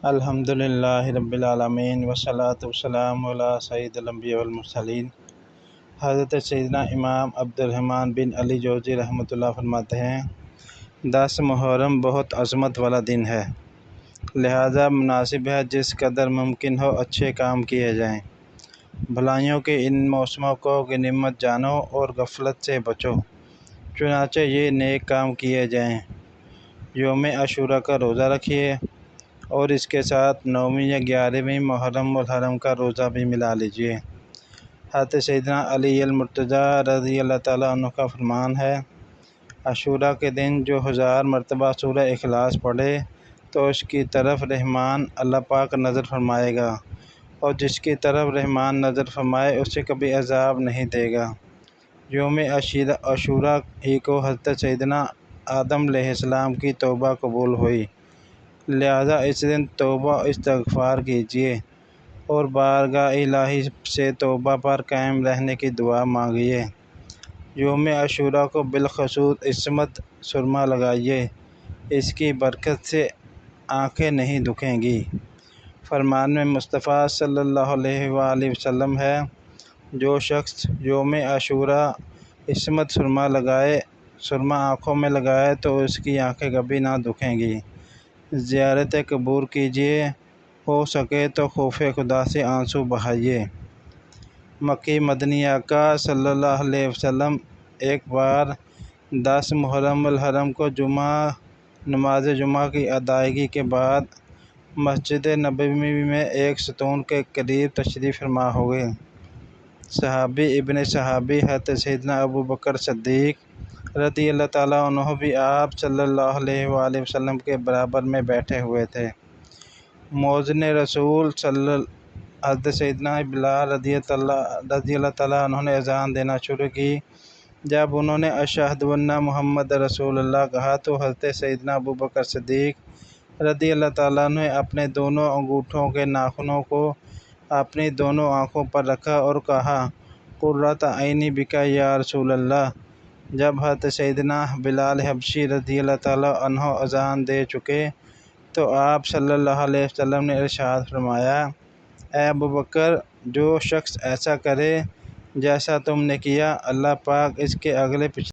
الحمدللہ رب العالمین والصلاۃ والسلام علی سید الانبیاء والمرسلین۔ حضرت سیدنا امام عبد الرحمن بن علی جوزی رحمۃ اللہ فرماتے ہیں، 10 محرم بہت عظمت والا دن ہے، لہذا مناسب ہے جس قدر ممکن ہو اچھے کام کیے جائیں۔ بھلائیوں کے ان موسموں کو غنیمت جانو اور غفلت سے بچو، چنانچہ یہ نیک کام کیے جائیں۔ یوم عاشوراء کا روزہ رکھیے اور اس کے ساتھ 9ویں یا 11ویں محرم الحرم کا روزہ بھی ملا لیجیے۔ حضرت سیدنا علی المرتضیٰ رضی اللہ تعالیٰ عنہ کا فرمان ہے، عاشوراء کے دن جو 1000 مرتبہ سورہ اخلاص پڑھے تو اس کی طرف رحمان اللہ پاک نظر فرمائے گا، اور جس کی طرف رحمان نظر فرمائے اسے کبھی عذاب نہیں دے گا۔ یوم عاشوراء ہی کو حضرت سیدنا آدم علیہ السلام کی توبہ قبول ہوئی، لہذا اس دن توبہ و استغفار کیجیے اور بارگاہ الہی سے توبہ پر قائم رہنے کی دعا مانگیے۔ یوم عاشوراء کو بالخصوص عصمت سرما لگائیے، اس کی برکت سے آنکھیں نہیں دکھیں گی۔ فرمان میں مصطفیٰ صلی اللہ علیہ وآلہ وسلم ہے، جو شخص یوم عاشوراء عصمت سرما آنکھوں میں لگائے تو اس کی آنکھیں کبھی نہ دکھیں گی۔ زیارت قبور کیجیے، ہو سکے تو خوف خدا سے آنسو بہائیے۔ مکی مدنی آقا صلی اللہ علیہ وسلم ایک بار 10 محرم الحرم کو نماز جمعہ کی ادائیگی کے بعد مسجد نبوی میں ایک ستون کے قریب تشریف فرما ہوئے۔ صحابی ابن صحابی حضرت سیدنا ابوبکر صدیق رضی اللہ تعالیٰ عنہ بھی آپ صلی اللہ علیہ وآلہ وسلم کے برابر میں بیٹھے ہوئے تھے۔ مؤذن رسول حضرت سیدنا بلال رضی اللہ تعالیٰ عنہ نے اذان دینا شروع کی۔ جب انہوں نے اشہد ان محمد رسول اللہ کہا تو حضرت سیدنا ابوبکر صدیق رضی اللہ تعالیٰ عنہ نے اپنے دونوں انگوٹھوں کے ناخنوں کو اپنی دونوں آنکھوں پر رکھا اور کہا، قرۃ عینی بک یا رسول اللہ۔ جب حضرت سیدنا بلال حبشی رضی اللہ تعالیٰ عنہ اذان دے چکے تو آپ صلی اللہ علیہ وسلم نے ارشاد فرمایا، اے ابوبکر، جو شخص ایسا کرے جیسا تم نے کیا، اللہ پاک اس کے اگلے پچھلے